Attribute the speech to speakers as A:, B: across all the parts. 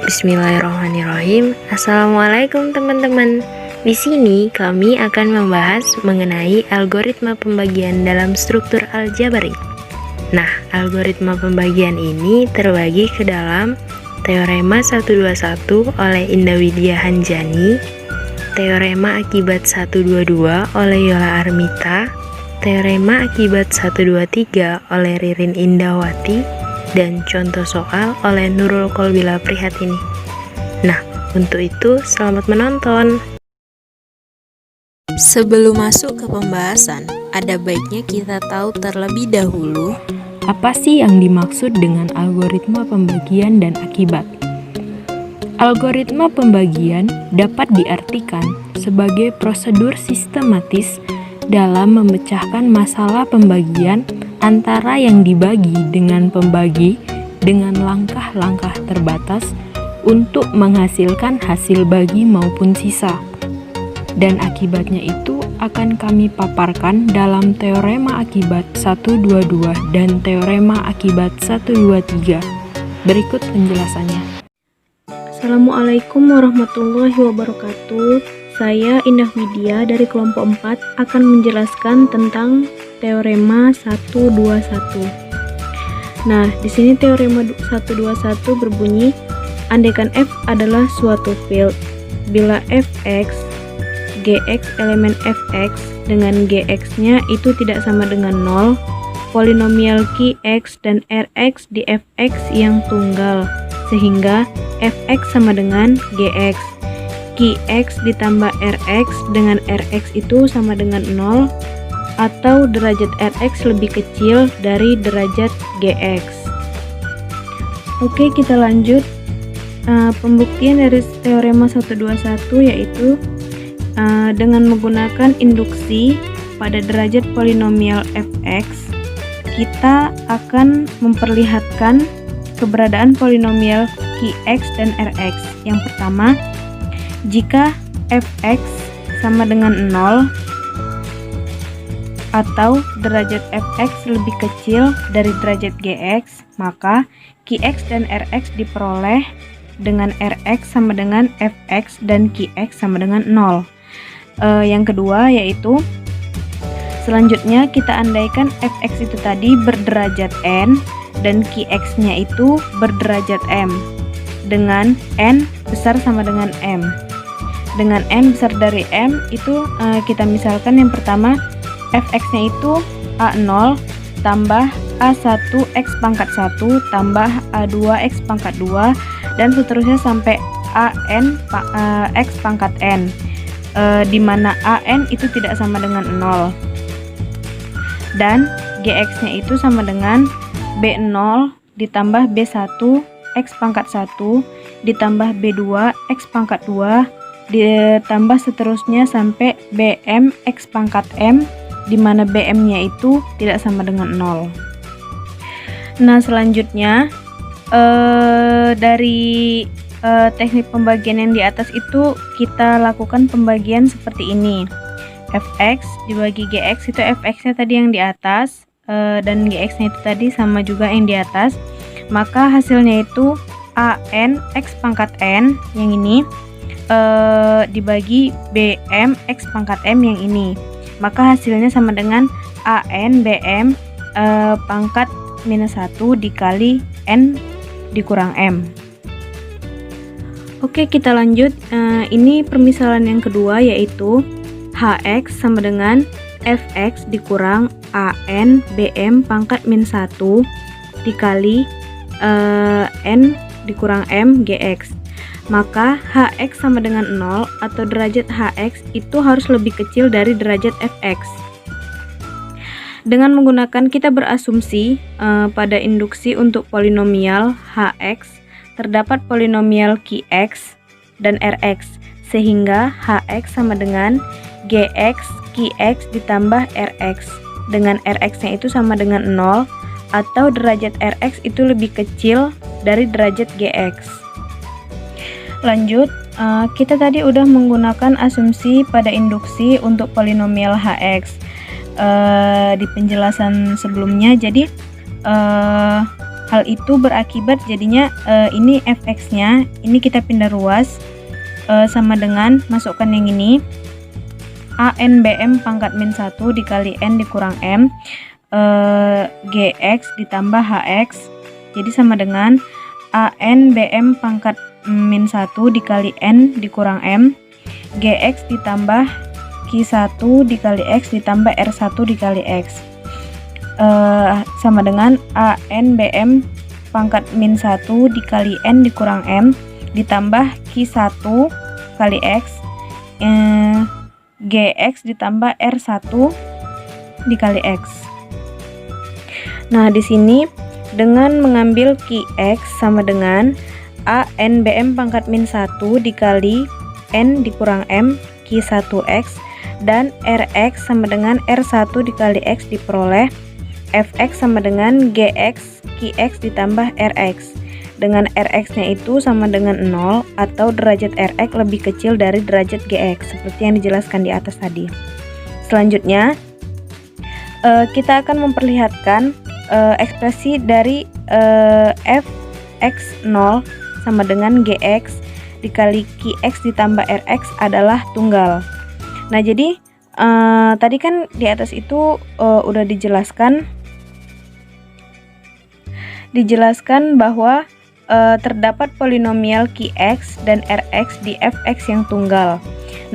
A: Bismillahirrahmanirrahim. Assalamualaikum teman-teman. Di sini kami akan membahas mengenai algoritma pembagian dalam struktur aljabarik. Nah, algoritma pembagian ini terbagi ke dalam teorema 121 oleh Indah Widya Hanjani, teorema akibat 122 oleh Yola Armita, teorema akibat 123 oleh Ririn Indawati, dan contoh soal oleh Nurul Kolbila Prihatini. Nah, untuk itu selamat menonton.
B: Sebelum masuk ke pembahasan, ada baiknya kita tahu terlebih dahulu
A: apa sih yang dimaksud dengan algoritma pembagian dan akibat. Algoritma pembagian dapat diartikan sebagai prosedur sistematis dalam memecahkan masalah pembagian antara yang dibagi dengan pembagi dengan langkah-langkah terbatas untuk menghasilkan hasil bagi maupun sisa. Dan akibatnya itu akan kami paparkan dalam teorema akibat 122 dan teorema akibat 123. Berikut penjelasannya.
C: Assalamualaikum warahmatullahi wabarakatuh. Saya Indah Widya dari kelompok 4 akan menjelaskan tentang teorema 121. Nah, di sini teorema 121 berbunyi, andaikan F adalah suatu field, bila Fx, Gx elemen Fx dengan Gx-nya itu tidak sama dengan 0, polinomial Qx dan Rx di Fx yang tunggal, sehingga Fx sama dengan Gx. Qx ditambah Rx dengan Rx itu sama dengan 0, atau derajat Rx lebih kecil dari derajat Gx. Oke, kita lanjut. Pembuktian dari teorema 121 yaitu dengan menggunakan induksi pada derajat polinomial Fx, kita akan memperlihatkan keberadaan polinomial Qx dan Rx. Yang pertama, jika Fx sama dengan 0 atau derajat Fx lebih kecil dari derajat Gx, maka Qx dan Rx diperoleh dengan Rx sama dengan Fx dan Qx sama dengan 0. Yang kedua yaitu, selanjutnya kita andaikan Fx itu tadi berderajat n dan Qx-nya itu berderajat m dengan n besar sama dengan m. Dengan n besar dari m itu kita misalkan yang pertama, Fx-nya itu A0 tambah A1 X pangkat 1 tambah A2 X pangkat 2 dan seterusnya sampai AN X pangkat N, di mana AN itu tidak sama dengan 0 dan Gx-nya itu sama dengan B0 ditambah B1 X pangkat 1 ditambah B2 X pangkat 2 ditambah seterusnya sampai BM X pangkat M, di mana BM-nya itu tidak sama dengan 0. Nah, selanjutnya dari teknik pembagian yang di atas itu kita lakukan pembagian seperti ini. Fx dibagi Gx itu Fx-nya tadi yang di atas dan Gx-nya itu tadi sama juga yang di atas. Maka hasilnya itu AN X pangkat N yang ini dibagi BM X pangkat M yang ini. Maka hasilnya sama dengan AN BM pangkat minus 1 dikali N dikurang M. Oke, kita lanjut. Ini permisalan yang kedua yaitu Hx sama dengan Fx dikurang AN BM pangkat min 1 dikali N dikurang M Gx. Maka Hx sama dengan 0 atau derajat Hx itu harus lebih kecil dari derajat Fx. Dengan menggunakan, kita berasumsi pada induksi untuk polinomial Hx terdapat polinomial Qx dan Rx, sehingga Hx sama dengan Gx Qx ditambah Rx, dengan Rx-nya itu sama dengan 0 atau derajat Rx itu lebih kecil dari derajat Gx. Lanjut, kita tadi udah menggunakan asumsi pada induksi untuk polinomial Hx di penjelasan sebelumnya. Jadi Hal itu berakibat jadinya ini fx-nya, ini kita pindah ruas sama dengan masukkan yang ini ANBM pangkat min 1 dikali N dikurang M GX ditambah HX, jadi sama dengan ANBM pangkat min 1 dikali N dikurang M GX ditambah Q1 dikali X ditambah R1 dikali X sama dengan ANBM pangkat min 1 dikali N dikurang M ditambah Q1 kali X GX ditambah R1 dikali X. Nah, di sini dengan mengambil Qx sama dengan ANBM pangkat min 1 dikali N dikurang M Q1X dan Rx sama dengan R1 dikali X diperoleh Fx sama dengan Gx Qx ditambah Rx. Dengan Rx-nya itu sama dengan 0 atau derajat Rx lebih kecil dari derajat Gx seperti yang dijelaskan di atas tadi. Selanjutnya kita akan memperlihatkan ekspresi dari Fx0 sama dengan Gx dikali Qx ditambah Rx adalah tunggal. Nah, jadi tadi kan di atas itu udah dijelaskan bahwa terdapat polinomial Qx dan Rx di Fx yang tunggal.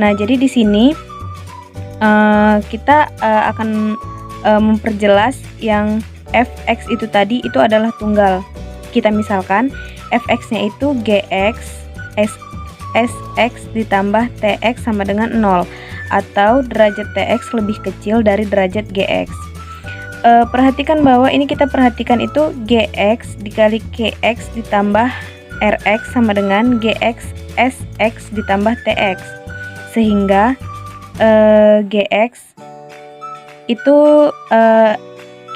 C: Nah, jadi di sini kita akan memperjelas yang Fx itu tadi itu adalah tunggal. Kita misalkan Fx-nya itu Gx Sx ditambah Tx sama dengan 0 atau derajat Tx lebih kecil dari derajat Gx. Perhatikan bahwa ini kita perhatikan itu Gx dikali Kx ditambah Rx sama dengan Gx Sx ditambah Tx, sehingga Gx itu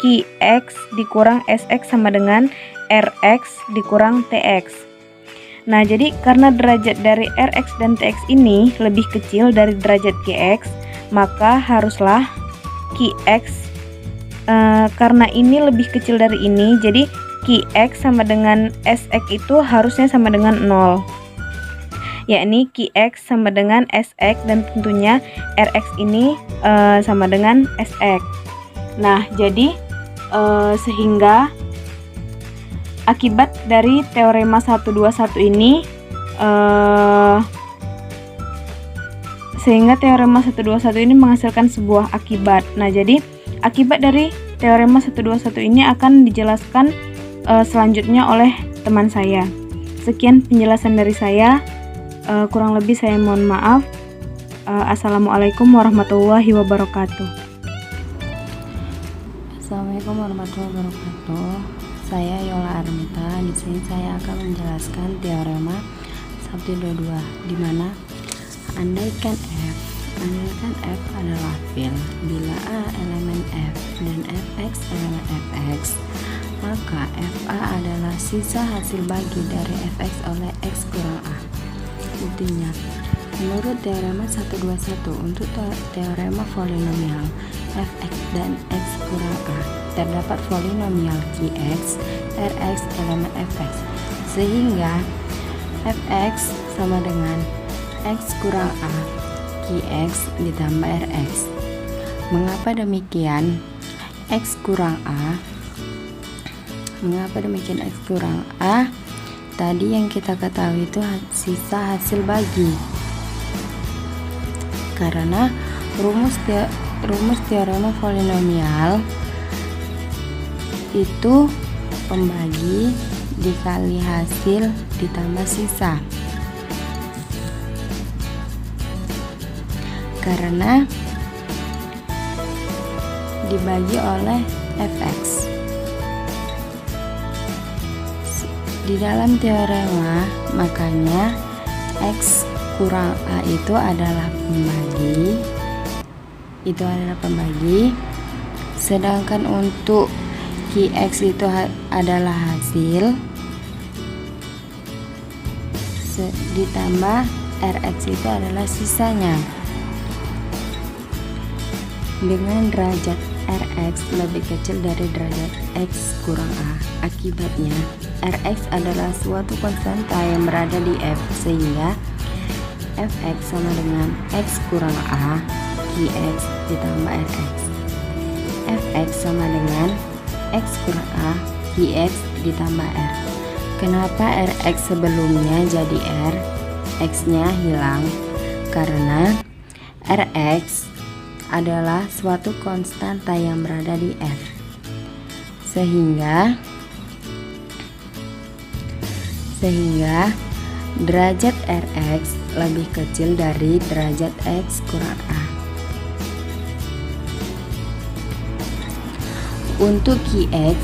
C: Qx dikurang Sx sama dengan Rx dikurang Tx. Nah, jadi karena derajat dari Rx dan Tx ini lebih kecil dari derajat Gx, maka haruslah Qx karena ini lebih kecil dari ini, jadi Qx sama dengan Sx itu harusnya sama dengan 0, yakni Qx sama dengan Sx dan tentunya Rx ini sama dengan Sx. Nah, jadi sehingga akibat dari teorema 121 ini menghasilkan sebuah akibat. Nah, jadi akibat dari teorema 121 ini akan dijelaskan selanjutnya oleh teman saya. Sekian penjelasan dari saya, kurang lebih saya mohon maaf. Assalamualaikum warahmatullahi wabarakatuh.
D: Assalamualaikum warahmatullahi wabarakatuh. Saya Yola Armita. Di sini saya akan menjelaskan teorema 122, di mana andaikan F adalah field bila A elemen F dan Fx elemen Fx, maka Fa adalah sisa hasil bagi dari Fx oleh X kurang A. Intinya, menurut teorema 121 untuk teorema polinomial Fx dan X kurang A terdapat polinomial Qx Rx elemen Fx, sehingga Fx sama dengan X kurang A Qx ditambah Rx. Mengapa demikian? X kurang A. Mengapa demikian X kurang A? Tadi yang kita ketahui itu sisa hasil bagi. Karena rumus teorema polinomial itu pembagi dikali hasil ditambah sisa. Karena dibagi oleh Fx. Di dalam teorema, makanya X kurang A itu adalah pembagi, sedangkan untuk Qx itu adalah hasil, ditambah Rx itu adalah sisanya. Dengan derajat Rx lebih kecil dari derajat X kurang A. Akibatnya, Rx adalah suatu konstanta yang berada di F, sehingga Fx sama dengan X kurang A Qx ditambah Rx. Fx sama dengan X kurang A Qx ditambah R. Kenapa Rx sebelumnya jadi R? X-nya hilang karena Rx adalah suatu konstanta yang berada di F, sehingga derajat Rx lebih kecil dari derajat X kurang A. Untuk Qx,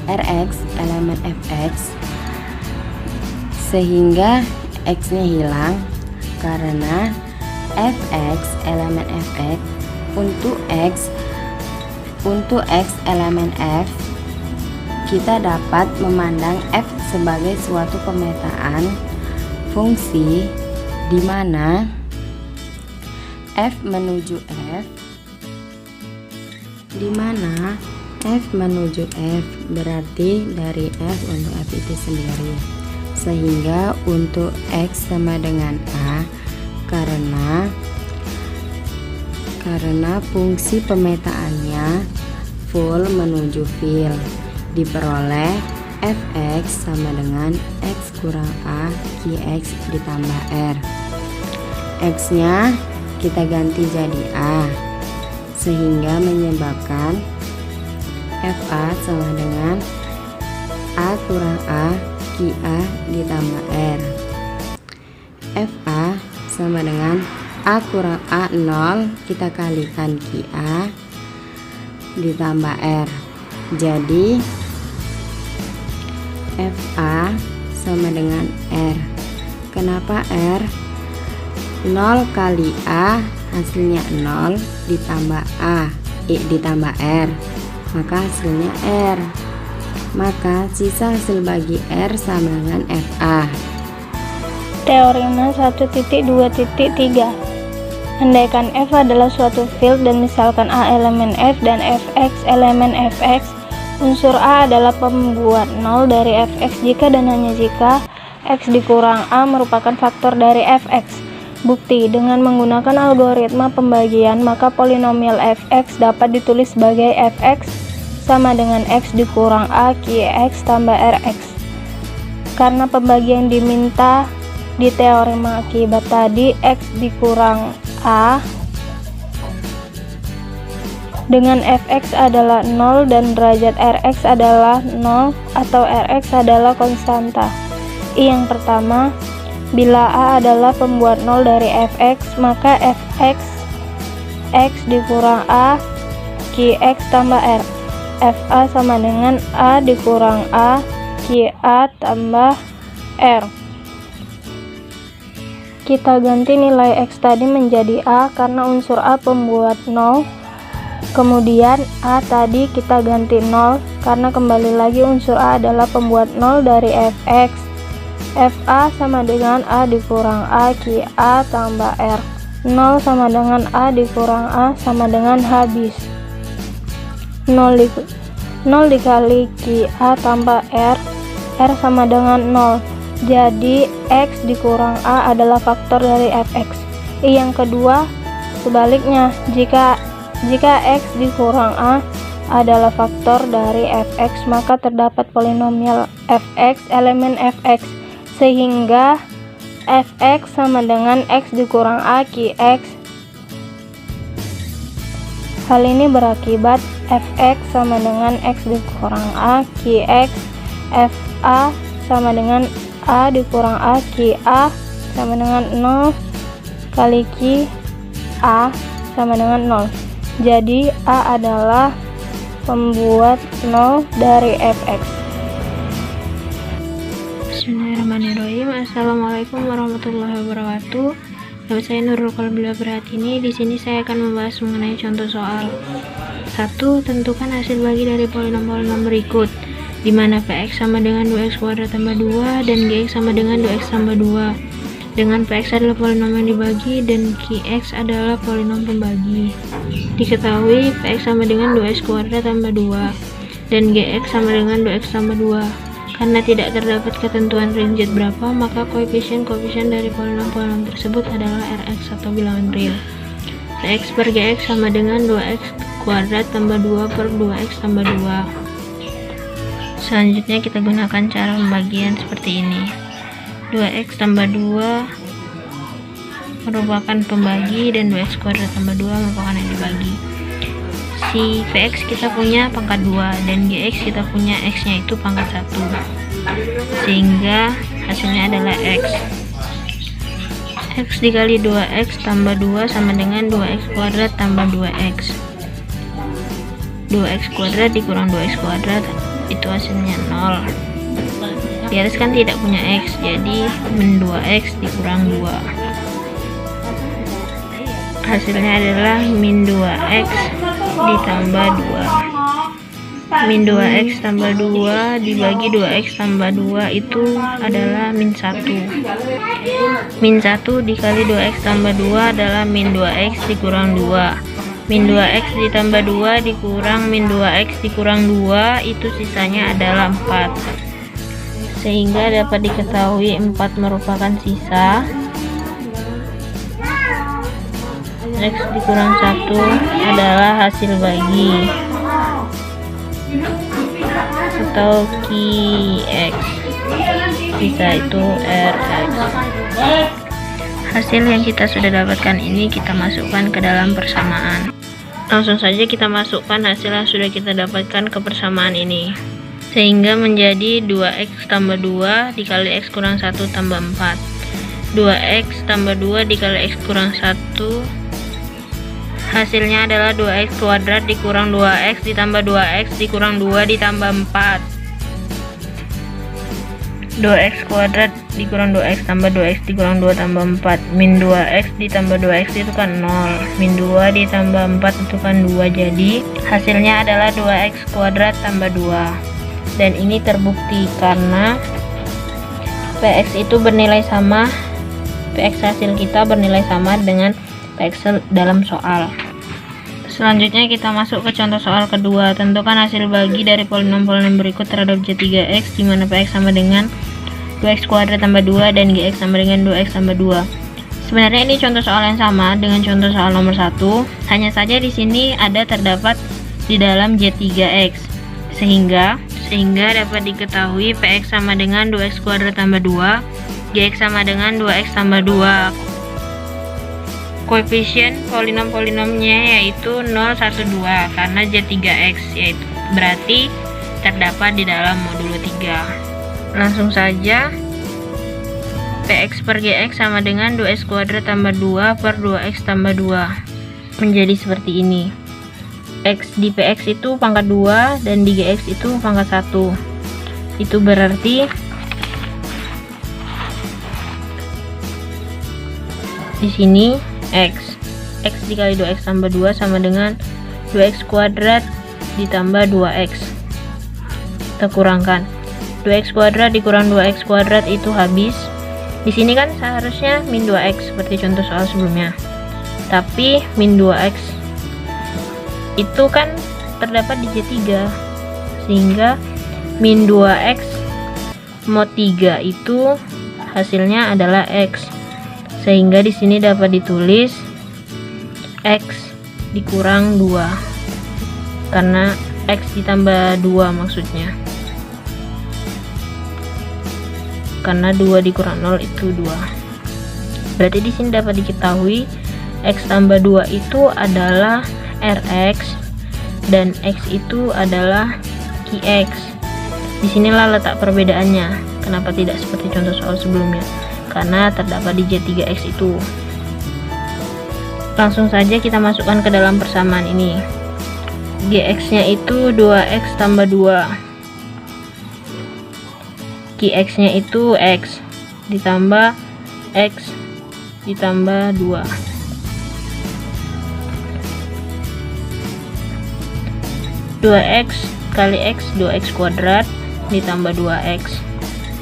D: Rx elemen Fx, sehingga X-nya hilang karena Fx elemen Fx. Untuk X elemen F, kita dapat memandang F sebagai suatu pemetaan fungsi di mana F menuju F berarti dari F untuk F itu sendiri, sehingga untuk X sama dengan A karena fungsi pemetaannya full menuju fill, diperoleh Fx sama dengan X kurang A Qx ditambah R. X nya kita ganti jadi A, sehingga menyebabkan Fa sama dengan A kurang A Qa ditambah R. Fa sama dengan A kurang A 0, kita kalikan Qa ditambah R. Jadi Fa sama dengan R. Kenapa R? 0 kali A hasilnya 0 ditambah A ditambah R, maka hasilnya R. Maka sisa hasil bagi R sama dengan Fa.
E: Teorema 1.2.3. Andaikan F adalah suatu field dan misalkan A elemen F dan Fx elemen Fx, unsur A adalah pembuat 0 dari Fx jika dan hanya jika X dikurang A merupakan faktor dari Fx. Bukti, dengan menggunakan algoritma pembagian, maka polinomial Fx dapat ditulis sebagai Fx sama dengan X dikurang A Qx tambah Rx. Karena pembagian diminta di teorema akibat tadi, X dikurang A dengan Fx adalah 0 dan derajat Rx adalah 0 atau Rx adalah konstanta. Yang pertama, bila A adalah pembuat 0 dari Fx, maka Fx X dikurang A Qx tambah R. Fa sama dengan A dikurang A Qa tambah R. Kita ganti nilai X tadi menjadi A karena unsur A pembuat 0. Kemudian A tadi kita ganti 0 karena kembali lagi unsur A adalah pembuat 0 dari Fx. Fa sama dengan A dikurang A Qa tambah R. 0 sama dengan A dikurang A sama dengan habis. 0 dikali Qa tambah R sama dengan 0. Jadi X dikurang A adalah faktor dari Fx. Yang kedua, sebaliknya, jika X dikurang A adalah faktor dari Fx, maka terdapat polinomial Fx elemen Fx, sehingga Fx sama dengan X dikurang A Qx. Hal ini berakibat Fx sama dengan X dikurang A Qx. Fa sama dengan A dikurang A Qa sama dengan 0 kali Qa sama dengan 0. Jadi A adalah pembuat 0 dari Fx.
A: Bismillahirrahmanirrahim. Assalamualaikum warahmatullahi wabarakatuh. Nama saya Nurul Qalbila Berhatini. Di sini saya akan membahas mengenai contoh soal. 1. Tentukan hasil bagi dari polinom-polinom berikut, di mana Px sama dengan 2x kuadrat tambah 2 dan Gx sama dengan 2x tambah 2. dengan Px adalah polinom yang dibagi dan Qx adalah polinom pembagi. Diketahui Px sama dengan 2x kuadrat tambah 2 dan Gx sama dengan 2x tambah 2. Karena tidak terdapat ketentuan range berapa, maka koefisien-koefisien dari polinom-polinom tersebut adalah Rx atau bilangan real. Px per Gx sama dengan 2x kuadrat tambah 2 per 2x tambah 2. Selanjutnya kita gunakan cara pembagian seperti ini. 2x tambah 2 merupakan pembagi dan 2x kuadrat tambah 2 merupakan yang dibagi. Si Px kita punya pangkat 2 dan Gx kita punya x nya itu pangkat 1, sehingga hasilnya adalah x. X dikali 2x tambah 2 sama dengan 2x kuadrat tambah 2x. 2x kuadrat dikurang 2x kuadrat itu hasilnya 0. Di atas kan tidak punya x, jadi min 2x dikurang 2. Hasilnya adalah min 2x ditambah 2. Min 2x tambah 2 dibagi 2x tambah 2 itu adalah min 1. Min 1 dikali 2x tambah 2 adalah min 2x dikurang 2. Min 2x ditambah 2 dikurang min 2x dikurang 2 itu sisanya adalah 4. Sehingga dapat diketahui 4 merupakan sisa. X dikurang 1 adalah hasil bagi atau Qx, sisa itu Rx. Hasil yang kita sudah dapatkan ini kita masukkan ke dalam persamaan. Langsung saja kita masukkan hasil yang sudah kita dapatkan ke persamaan ini, sehingga menjadi 2x tambah 2 dikali x kurang 1 tambah 4. 2x tambah 2 dikali x kurang 1 hasilnya adalah 2x kuadrat dikurang 2x ditambah 2x dikurang 2 ditambah 4. 2x kuadrat dikurang 2x tambah 2x dikurang 2 tambah 4. Min 2x ditambah 2x itu kan 0. Min 2 ditambah 4 itu kan 2. Jadi hasilnya adalah 2x kuadrat tambah 2. Dan ini terbukti karena Px itu bernilai sama, Px hasil kita bernilai sama dengan Px dalam soal. Selanjutnya kita masuk ke contoh soal kedua. Tentukan hasil bagi dari polinom-polinom berikut terhadap J3x, di mana Px sama dengan 2x kuadrat tambah 2 dan Gx sama dengan 2x tambah 2. Sebenarnya ini contoh soal yang sama dengan contoh soal nomor 1, hanya saja di sini ada terdapat di dalam J3x, sehingga dapat diketahui Px sama dengan 2x kuadrat tambah 2, Gx sama dengan 2x tambah 2. Koefisien polinom-polinomnya yaitu 0, 1, 2 karena J3x, yaitu berarti terdapat di dalam modulo 3. Langsung saja Px per Gx sama dengan 2x kuadrat tambah 2 per 2x tambah 2 menjadi seperti ini. X di Px itu pangkat 2 dan di Gx itu pangkat 1. Itu berarti di sini x dikali 2x tambah 2 sama dengan 2x kuadrat ditambah 2x. Kita kurangkan 2x kuadrat dikurang 2x kuadrat itu habis. Di sini kan seharusnya min 2x seperti contoh soal sebelumnya, tapi min 2x itu kan terdapat di J3, sehingga min 2x mod 3 itu hasilnya adalah x. Sehingga di sini dapat ditulis x dikurang 2 karena x ditambah 2 maksudnya, karena 2 dikurang 0 itu 2. Berarti di sini dapat diketahui x tambah 2 itu adalah Rx dan x itu adalah Qx. Disinilah letak perbedaannya. Kenapa tidak seperti contoh soal sebelumnya? Karena terdapat di J3x itu. Langsung saja kita masukkan ke dalam persamaan ini. Gx nya itu 2x tambah 2, Qx nya itu x ditambah x ditambah 2. 2x kali x 2x kuadrat ditambah 2x,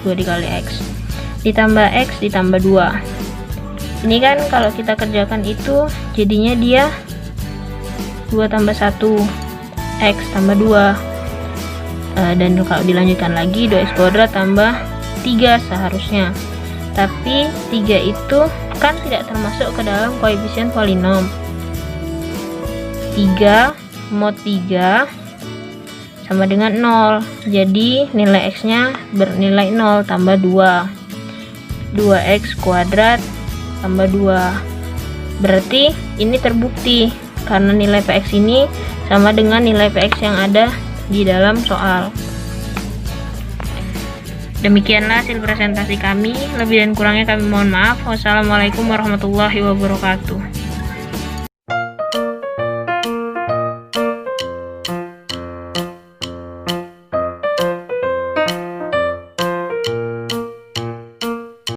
A: 2 dikali x ditambah x ditambah 2. Ini kan kalau kita kerjakan itu jadinya dia 2 tambah 1 X tambah 2, dan kalau dilanjutkan lagi 2x kuadrat tambah 3 seharusnya. Tapi 3 itu kan tidak termasuk ke dalam koefisien polinom. 3 mod 3 sama dengan 0, jadi nilai x nya bernilai 0 tambah 2 2x kuadrat tambah 2. Berarti ini terbukti karena nilai px ini sama dengan nilai px yang ada di dalam soal. Demikianlah hasil presentasi kami. Lebih dan kurangnya kami mohon maaf. Wassalamualaikum warahmatullahi wabarakatuh.